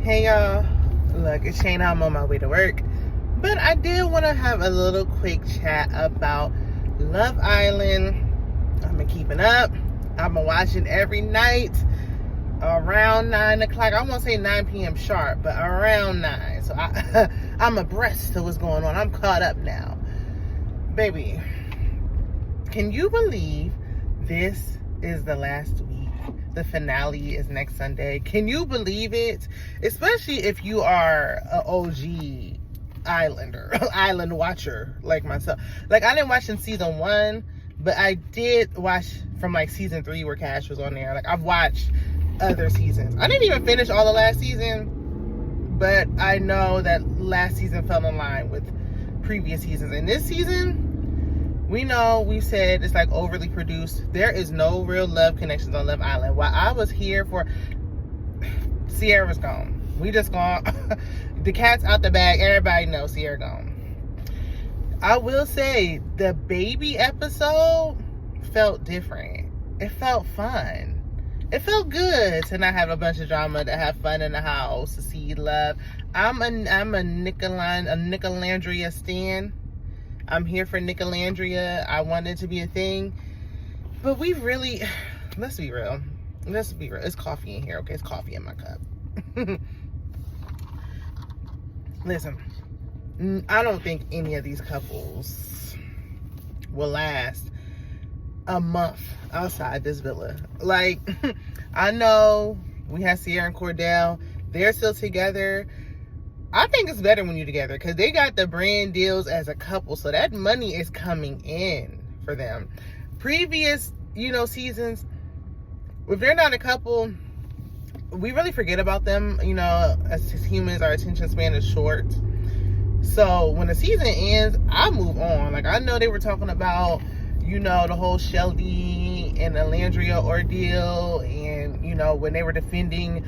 Hey y'all, look, it's Shane. I'm on my way to work, but I did want to have a little quick chat about Love Island. I've been keeping up. I've been watching every night around 9 o'clock. I won't say 9 p.m. sharp, but around 9. So I'm abreast of what's going on. I'm caught up now. Baby, can you believe this is the last week? The finale is next Sunday. Can you believe it? Especially if you are an OG Islander, island watcher like myself. Like, I didn't watch in season 1, but I did watch from like season 3 where Cash was on there. Like, I've watched other seasons. I didn't even finish all the last season, but I know that last season fell in line with previous seasons. And this season, we've said it's like overly produced. There is no real love connections on Love Island. While I was here for, Sierra's gone. We just gone. The cat's out the bag. Everybody knows Sierra gone. I will say the baby episode felt different. It felt fun. It felt good to not have a bunch of drama, to have fun in the house, to see love. I'm a Nicolandria Stan. I'm here for Nicolandria. I want it to be a thing. But we really, let's be real. Let's be real. It's coffee in here, okay? It's coffee in my cup. Listen, I don't think any of these couples will last a month outside this villa. Like, I know we have Sierra and Cordell. They're still together. I think it's better when you're together because they got the brand deals as a couple. So that money is coming in for them. Previous, seasons, if they're not a couple, we really forget about them. As humans, our attention span is short. So when the season ends, I move on. Like, I know they were talking about, the whole Chelly and the Nicolandria ordeal. And, when they were defending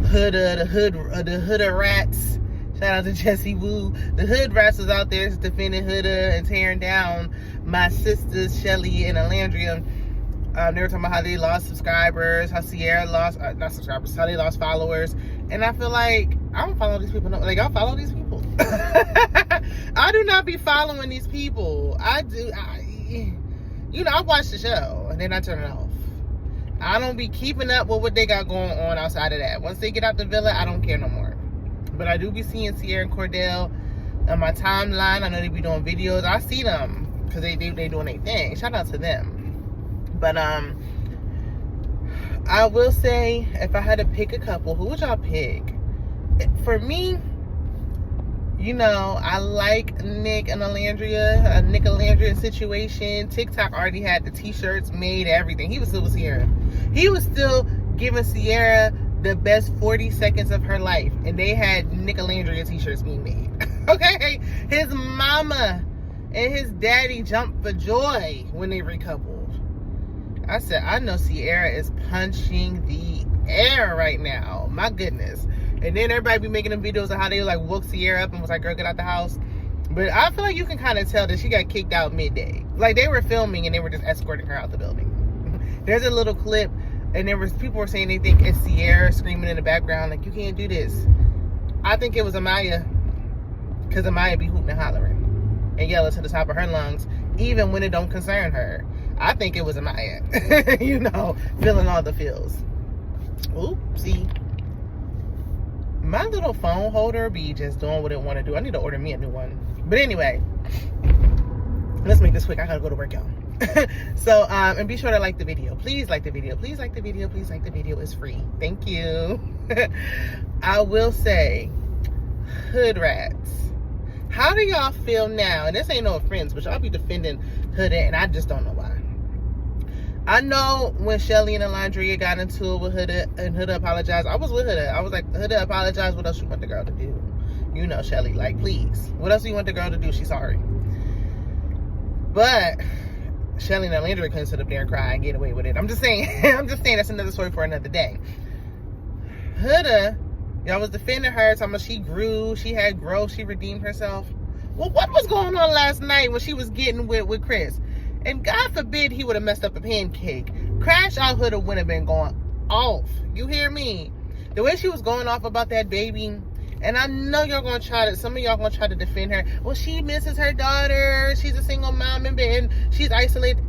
Huda, the Huda rats. Shout out to Jesse Wu. The hood rats was out there defending Huda and tearing down my sisters, Chelly and Nicolandria. They were talking about how they lost subscribers, how Sierra lost, not subscribers, how they lost followers. And I feel like, I don't follow these people. No, like, y'all follow these people? I do not be following these people. I watch the show and then I turn it off. I don't be keeping up with what they got going on outside of that. Once they get out the villa, I don't care no more. But I do be seeing Sierra and Cordell on my timeline. I know they be doing videos. I see them because they doing their thing. Shout out to them. But I will say, if I had to pick a couple, who would y'all pick? For me, I like Nick and Nicolandria, a Nicolandria situation. TikTok already had the t-shirts made, everything. He was still with Sierra. He was still giving Sierra the best 40 seconds of her life, and they had Nicolandria t-shirts being made. Okay, his mama and his daddy jumped for joy when they recoupled. I said, I know Sierra is punching the air right now. My goodness. And then everybody be making them videos of how they like woke Sierra up and was like, girl, get out the house. But I feel like you can kind of tell that she got kicked out midday. Like, they were filming and they were just escorting her out the building. There's a little clip. And people were saying they think it's Sierra screaming in the background, like, you can't do this. I think it was Amaya. Because Amaya be hooting and hollering and yelling to the top of her lungs, even when it don't concern her. I think it was Amaya. Feeling all the feels. Oopsie. My little phone holder be just doing what it want to do. I need to order me a new one. But anyway, let's make this quick. I gotta go to work, y'all. So, and be sure to like the video. Please like the video. Please like the video. Please like the video. It's free. Thank you. I will say, hood rats. How do y'all feel now? And this ain't no offense, but y'all be defending Huda, and I just don't know why. I know when Chelly and Nicolandria got into it with Huda, and Huda apologized. I was with Huda. I was like, Huda apologized. What else you want the girl to do? Chelly, like, please. What else do you want the girl to do? She's sorry. But Chelly and Nicolandria couldn't sit up there and cry and get away with it. I'm just saying. That's another story for another day. Huda, y'all was defending her, talking about she grew, she had growth, she redeemed herself. Well, what was going on last night when she was getting with Chris? And God forbid he would have messed up a pancake. Crash Out Huda would have been going off. You hear me? The way she was going off about that baby, and I know y'all gonna some of y'all gonna try to defend her. Well, she misses her daughter. She's a single mom and she's isolated.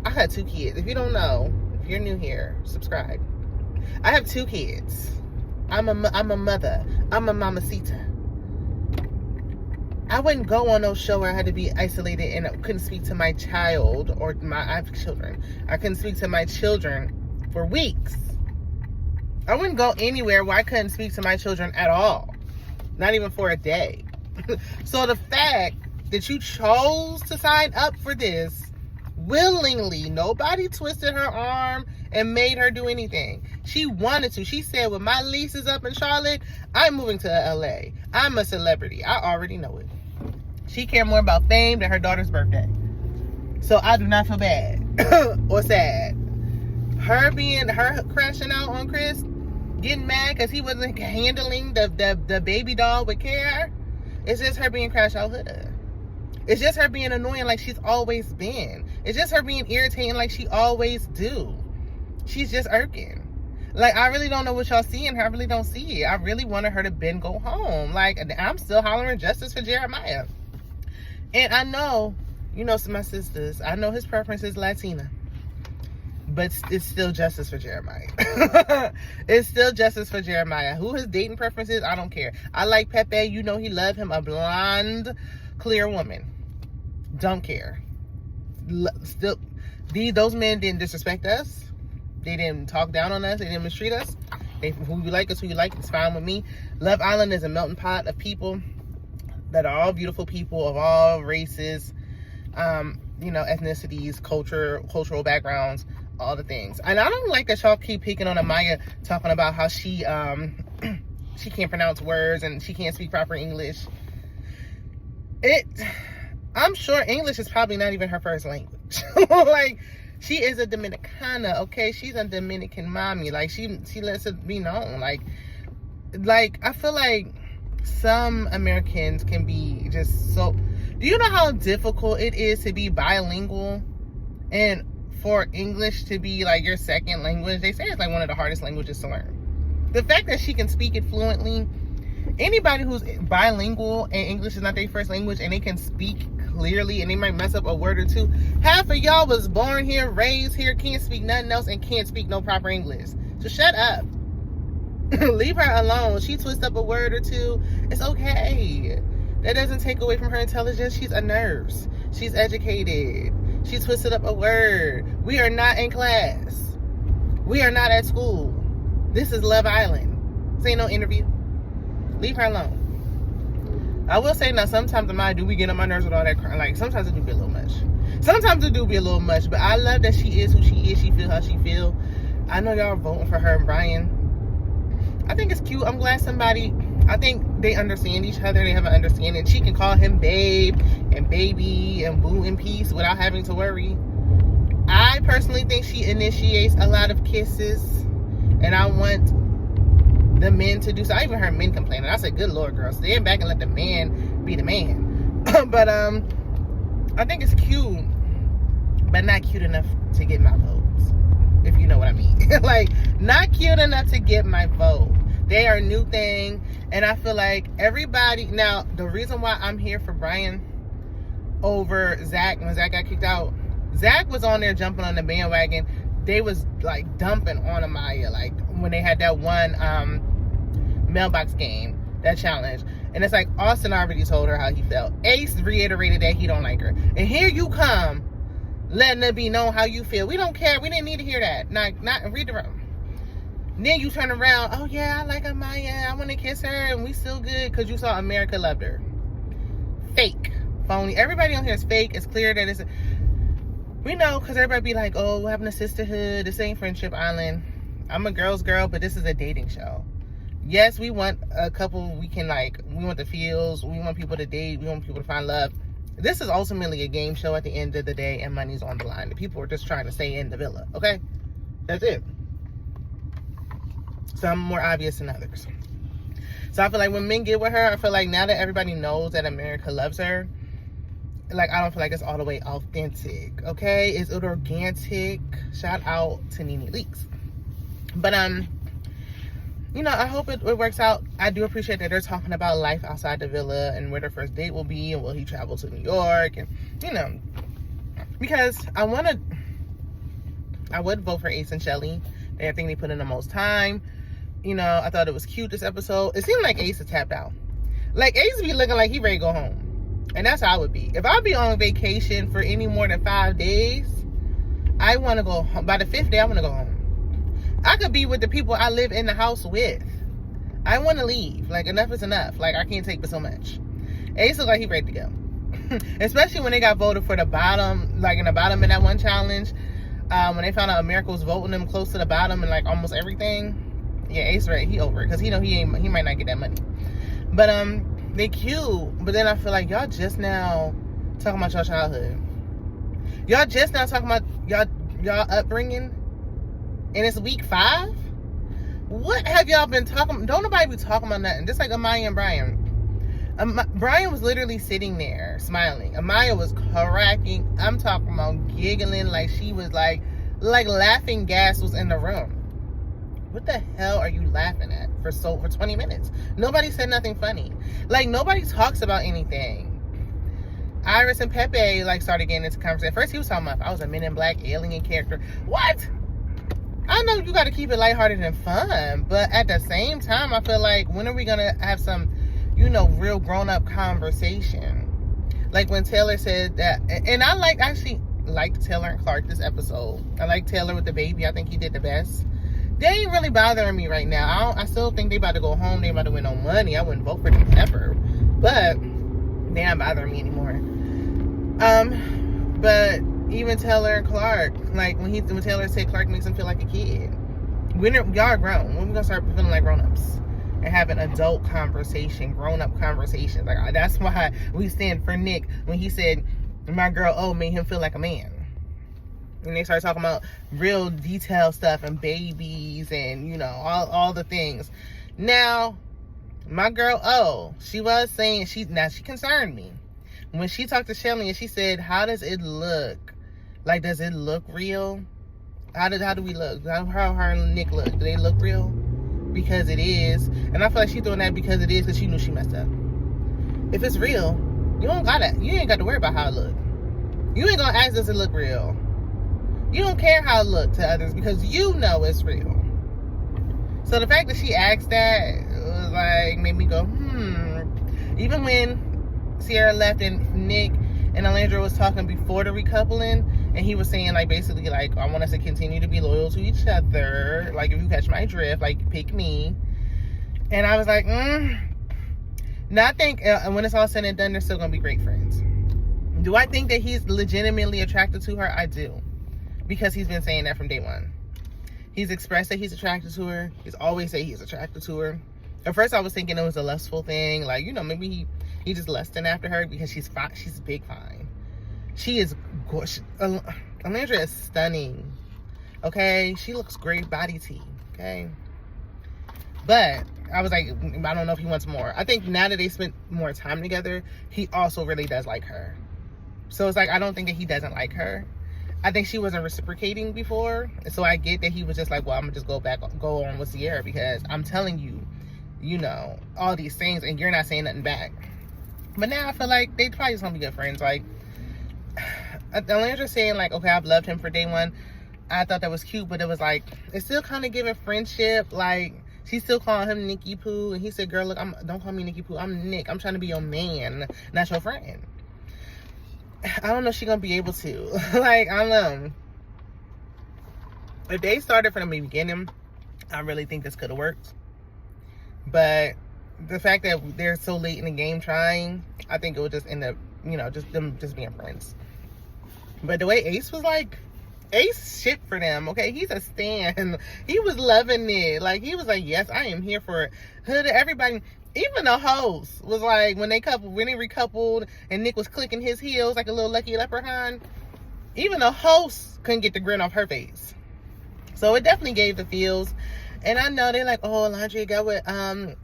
I had 2 kids. If you don't know, if you're new here, subscribe. I have 2 kids. I'm a mother. I'm a mamacita. I wouldn't go on no show where I had to be isolated and I couldn't speak to my child I have children. I couldn't speak to my children for weeks. I wouldn't go anywhere where I couldn't speak to my children at all. Not even for a day. So the fact that you chose to sign up for this willingly, nobody twisted her arm and made her do anything. She wanted to. She said, when my lease is up in Charlotte, I'm moving to LA. I'm a celebrity. I already know it. She cared more about fame than her daughter's birthday. So I do not feel bad or sad. Her crashing out on Chris, getting mad because he wasn't handling the baby doll with care. It's just her being crash out Huda. It's just her being annoying like she's always been. It's just her being irritating like she always do. She's just irking. Like, I really don't know what y'all see in her. I really don't see it. I really wanted her to go home. Like, I'm still hollering justice for Jeremiah. And I know, my sisters, I know his preference is Latina. But it's still justice for Jeremiah. It's still justice for Jeremiah. Who his dating preference is, I don't care. I like Pepe. He loved him. A blonde, clear woman. Don't care. Still, those men didn't disrespect us. They didn't talk down on us. They didn't mistreat us. Who you like is who you like. It's fine with me. Love Island is a melting pot of people that are all beautiful people of all races, ethnicities, cultural backgrounds, all the things. And I don't like that y'all keep picking on Amaya, talking about how she can't pronounce words and she can't speak proper English. I'm sure English is probably not even her first language. Like, she is a Dominicana, okay? She's a Dominican mommy. Like, she lets it be known. Like, I feel like some Americans can be just so... Do you know how difficult it is to be bilingual and for English to be, like, your second language? They say it's, like, one of the hardest languages to learn. The fact that she can speak it fluently... Anybody who's bilingual and English is not their first language and they can speak clearly and they might mess up a word or two. Half of y'all was born here, raised here, can't speak nothing else and can't speak no proper English. So shut up. Leave her alone. She twists up a word or two. It's okay. That doesn't take away from her intelligence. She's a nurse. She's educated. She twisted up a word. We are not in class. We are not at school. This is Love Island. This ain't no interview. Leave her alone. I will say now, sometimes we get on my nerves with all that crap. Like, sometimes it do be a little much. But I love that she is who she is. She feel how she feel. I know y'all are voting for her and Brian. I think it's cute. I'm glad I think they understand each other. They have an understanding. She can call him babe and baby and boo in peace without having to worry. I personally think she initiates a lot of kisses. And I want the men to do so. I even heard men complaining. I said, good Lord, girl, stand back and let the man be the man. But I think it's cute, but not cute enough to get my votes, if you know what I mean. Like, not cute enough to get my vote. They are a new thing, and I feel like everybody... Now, the reason why I'm here for Brian over Zach, when Zach got kicked out, Zach was on there jumping on the bandwagon. They was, like, dumping on Amaya, like, when they had that one mailbox game, that challenge. And it's like, Austin already told her how he felt. Ace reiterated that he don't like her. And here you come, letting it be known how you feel. We don't care. We didn't need to hear that. Not read the room. Then you turn around, oh yeah, I like Amaya. I want to kiss her, and we still good because you saw America loved her. Fake. Phony. Everybody on here is fake. It's clear that it's... We know, because everybody be like, oh, we're having a sisterhood. This ain't Friendship Island. I'm a girl's girl, but this is a dating show. Yes, we want a couple we want the feels. We want people to date. We want people to find love. This is ultimately a game show at the end of the day, and money's on the line. The people are just trying to stay in the villa, okay? That's it. Some more obvious than others. So I feel like when men get with her, I feel like now that everybody knows that America loves her, like, I don't feel like it's all the way authentic, okay? It's organic. Shout out to Nene Leaks. But you know, I hope it works out. I do appreciate that they're talking about life outside the villa and where their first date will be, and will he travel to New York, and, you know, because I would vote for Ace and Chelly. I think they put in the most time. You know, I thought it was cute this episode. It seemed like Ace is tapped out. Like, Ace be looking like he ready to go home. And that's how I would be. If I'd be on vacation for any more than 5 days, I want to go home. By the 5th day, I want to go home. I could be with the people I live in the house with. I want to leave. Like, enough is enough. Like, I can't take but so much. Ace look like he ready to go. Especially when they got voted for the bottom, like in the bottom in that one challenge. When they found out America was voting them close to the bottom and like almost everything. Yeah, Ace right, he over it. Because he know he might not get that money. But they cute. But then I feel like y'all just now talking about your childhood. Y'all just now talking about y'all upbringing. And it's week 5? What have y'all been talking? Don't nobody be talking about nothing. Just like Amaya and Brian. Brian was literally sitting there smiling. Amaya was cracking. I'm talking about giggling like she was like laughing gas was in the room. What the hell are you laughing at for 20 minutes? Nobody said nothing funny. Like, nobody talks about anything. Iris and Pepe like started getting into conversation. At first he was talking about if I was a Men in Black alien character. What? I know you got to keep it lighthearted and fun, but at the same time, I feel like when are we gonna have some, you know, real grown-up conversation? Like when Taylor said that, and I actually liked Taylor and Clark this episode. I like Taylor with the baby. I think he did the best. They ain't really bothering me right now. I still think they about to go home. They about to win no money. I wouldn't vote for them ever, but they not bothering me anymore. But even Taylor and Clark, like when Taylor said Clark makes him feel like a kid. Y'all are grown. When we gonna start feeling like grown-ups and having adult conversation, grown-up conversations? Like, that's why we stand for Nick when he said my girl O made him feel like a man. And they started talking about real detailed stuff and babies and, you know, all the things. Now, my girl O, she was saying, she concerned me. When she talked to Shelly and she said, how does it look? Like, does it look real? How do we look? How her and Nick look? Do they look real? Because it is. And I feel like she's doing that because it is, because she knew she messed up. If it's real, you ain't got to worry about how it look. You ain't gonna ask, does it look real? You don't care how it look to others because you know it's real. So the fact that she asked that was like, made me go, Even when Sierra left and Nick and Nicolandria was talking before the recoupling, and he was saying, like, basically, like, I want us to continue to be loyal to each other. Like, if you catch my drift, like, pick me. And I was like, Now, I think when it's all said and done, they're still going to be great friends. Do I think that he's legitimately attracted to her? I do. Because he's been saying that from day one. He's expressed that he's attracted to her. He's always said he's attracted to her. At first, I was thinking it was a lustful thing. Like, you know, maybe he just lusting after her because she's fine. She's big fine. She is gorgeous. Nicolandria is stunning. Okay? She looks great body tea. Okay? But I was like, I don't know if he wants more. I think now that they spent more time together, he also really does like her. So it's like, I don't think that he doesn't like her. I think she wasn't reciprocating before. So I get that he was just like, well, I'm going to just go on with Sierra because I'm telling you, you know, all these things and you're not saying nothing back. But now I feel like they probably just going to be good friends. Like, Nicolandria's saying, like, okay, I've loved him for day one. I thought that was cute, but it was like, it's still kind of giving friendship. Like, she's still calling him Nicky Poo. And he said, girl, look, don't call me Nicky Poo. I'm Nick. I'm trying to be your man, not your friend. I don't know if she's going to be able to. Like, I don't know. If they started from the beginning, I really think this could have worked. But the fact that they're so late in the game trying, I think it would just end up, you know, just them just being friends. But the way Ace was like, Ace shit for them, okay? He's a stan. He was loving it. Like, he was like, yes, I am here for it. Huda, everybody... Even the host was like, when they recoupled and Nick was clicking his heels like a little lucky leprechaun, even the host couldn't get the grin off her face. So it definitely gave the feels. And I know they're like, oh, Nicolandria got with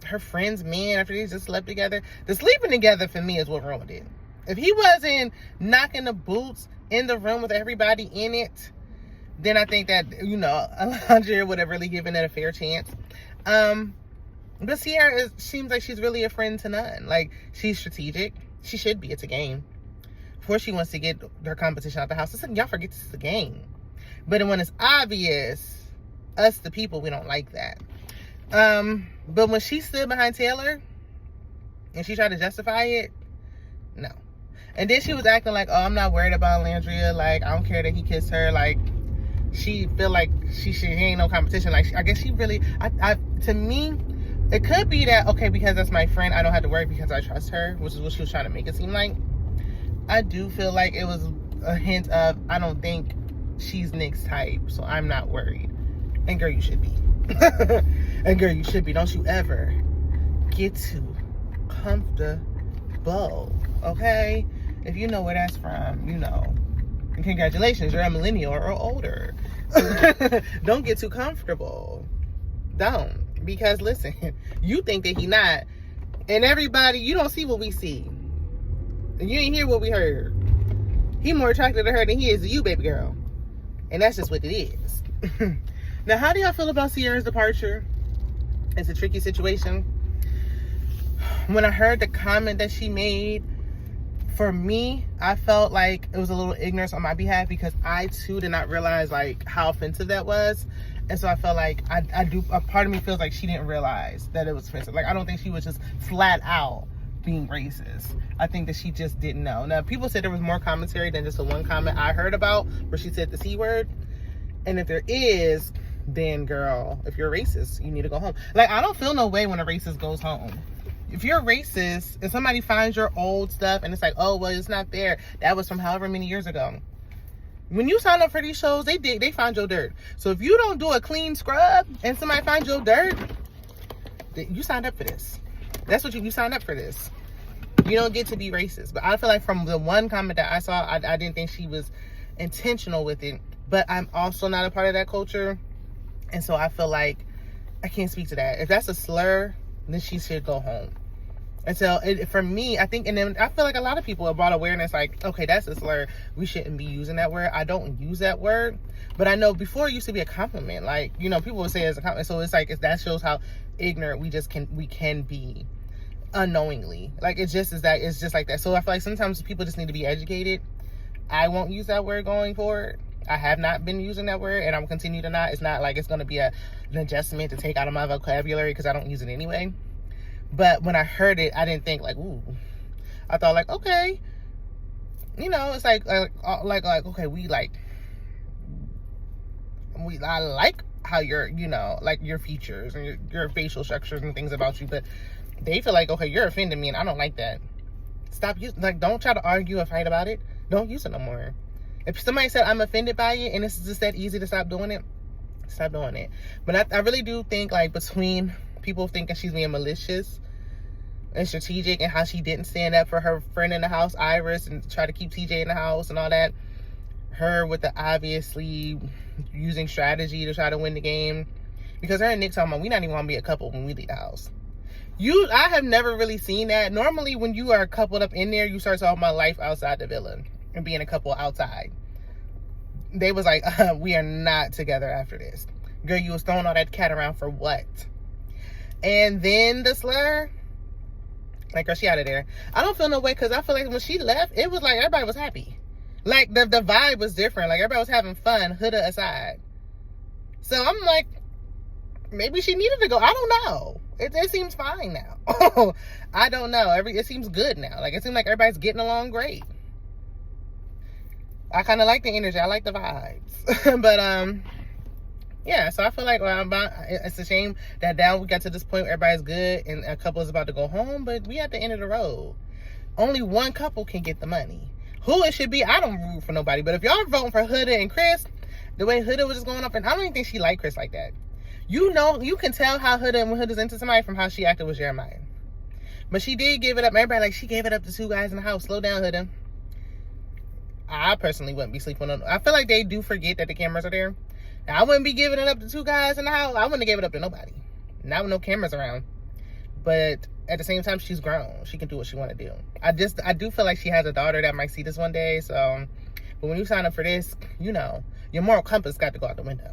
her friend's man after they just slept together. The sleeping together for me is what ruined it. If he wasn't knocking the boots in the room with everybody in it, then I think that, you know, Nicolandria would have really given it a fair chance. But Sierra seems like she's really a friend to none. Like, she's strategic. She should be. It's a game. Of course she wants to get her competition out the house. It's like, y'all forget this is a game. But when it's obvious, us the people, we don't like that. But when she stood behind Taylor and she tried to justify it, no. And then she was acting like, oh, I'm not worried about Landria. Like, I don't care that he kissed her. Like, she feel like she ain't no competition. Like, I guess she really, to me, it could be that, okay, because that's my friend, I don't have to worry because I trust her, which is what she was trying to make it seem like. I do feel like it was a hint of, I don't think she's Nick's type, so I'm not worried. And girl, you should be. And girl, you should be. Don't you ever get too comfortable, okay? If you know where that's from, you know. And congratulations, you're a millennial or older. Don't get too comfortable. Don't. Because listen, you think that he not. And everybody, you don't see what we see. And you ain't hear what we heard. He more attracted to her than he is to you, baby girl. And that's just what it is. Now, how do y'all feel about Sierra's departure? It's a tricky situation. When I heard the comment that she made, for me, I felt like it was a little ignorance on my behalf because I too did not realize like how offensive that was. And so I felt like a part of me feels like she didn't realize that it was offensive. Like, I don't think she was just flat out being racist. I think that she just didn't know. Now, people said there was more commentary than just the one comment I heard about where she said the C word. And if there is, then girl, if you're racist, you need to go home. Like, I don't feel no way when a racist goes home. If you're racist and somebody finds your old stuff and it's like, oh, well, it's not there. That was from however many years ago. When you sign up for these shows, they find your dirt. So if you don't do a clean scrub and somebody finds your dirt, you signed up for this. That's what you signed up for this. You don't get to be racist. But I feel like from the one comment that I saw, I didn't think she was intentional with it. But I'm also not a part of that culture. And so I feel like I can't speak to that. If that's a slur, then she should go home. And so for me, I think, and then I feel like a lot of people have brought awareness like, okay, that's a slur. We shouldn't be using that word. I don't use that word. But I know before it used to be a compliment. Like, you know, people would say it's a compliment. So it's like, that shows how ignorant we can be unknowingly. Like, it's just like that. So I feel like sometimes people just need to be educated. I won't use that word going forward. I have not been using that word and I will continue to not. It's not like it's going to be an adjustment to take out of my vocabulary because I don't use it anyway. But when I heard it, I didn't think like, ooh. I thought like, okay, you know, it's like okay, I like how you're, you know, like your features and your facial structures and things about you, but they feel like, okay, you're offending me and I don't like that. Stop using, like, don't try to argue or fight about it. Don't use it no more. If somebody said I'm offended by it and it's just that easy to stop doing it, stop doing it. But I really do think like between people thinking she's being malicious and strategic and how she didn't stand up for her friend in the house, Iris, and try to keep TJ in the house and all that. Her with the obviously using strategy to try to win the game. Because her and Nick talking about, we not even want to be a couple when we leave the house. I have never really seen that. Normally when you are coupled up in there, you start talking about life outside the villa and being a couple outside. They was like, we are not together after this. Girl, you was throwing all that cat around for what? And then the slur, like, girl, she out of there. I don't feel no way because I feel like when she left, it was like everybody was happy. Like, the vibe was different. Like, everybody was having fun, Huda aside. So I'm like, maybe she needed to go. I don't know. It seems fine now. I don't know. It seems good now. Like, it seems like everybody's getting along great. I kind of like the energy. I like the vibes. But, yeah, so I feel like it's a shame that now we got to this point where everybody's good and a couple is about to go home, but we at the end of the road. Only one couple can get the money. Who it should be, I don't root for nobody, but if y'all voting for Huda and Chris, the way Huda was just going up, and I don't even think she liked Chris like that. You know, you can tell how when Huda's into somebody from how she acted with Jeremiah. But she did give it up. Everybody like, she gave it up to two guys in the house. Slow down, Huda. I personally wouldn't be sleeping on. I feel like they do forget that the cameras are there. Now, I wouldn't be giving it up to two guys in the house. I wouldn't have given it up to nobody. Not with no cameras around. But at the same time, she's grown. She can do what she want to do. I do feel like she has a daughter that might see this one day. So, but when you sign up for this, you know, your moral compass got to go out the window.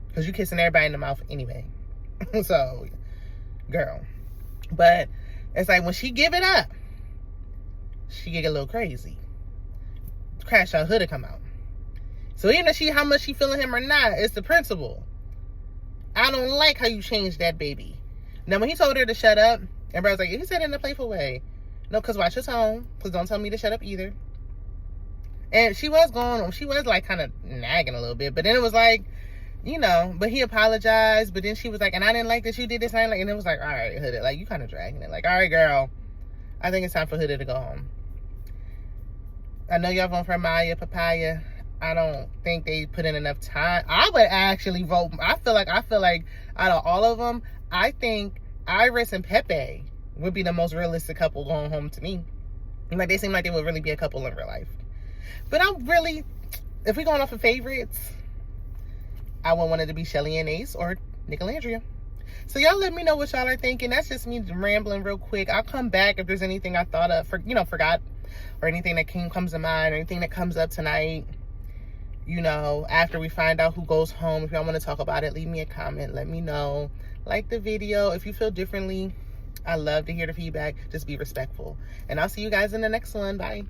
Because you're kissing everybody in the mouth anyway. So, girl. But it's like when she give it up, she get a little crazy. Crash Out Huda come out. So even if how much she feeling him or not, it's the principle. I don't like how you changed that baby. Now when he told her to shut up, and bro was like, he said it in a playful way. No, because watch your tone. Because don't tell me to shut up either. And she was like kind of nagging a little bit. But then it was like, you know, but he apologized. But then she was like, and I didn't like that you did this. And it was like, all right, Huda, like you kind of dragging it. Like, all right, girl, I think it's time for Huda to go home. I know y'all voting for Maya Papaya. I don't think they put in enough time. I would actually vote. I feel like out of all of them, I think Iris and Pepe would be the most realistic couple going home to me. Like they seem like they would really be a couple in real life. But if we're going off of favorites, I would want it to be Chelly and Ace or Nicolandria. So y'all let me know what y'all are thinking. That's just me rambling real quick. I'll come back if there's anything I thought of, forgot, or anything that comes to mind, or anything that comes up tonight. You know, after we find out who goes home, if y'all want to talk about it, leave me a comment. Let me know. Like the video. If you feel differently, I love to hear the feedback. Just be respectful. And I'll see you guys in the next one. Bye.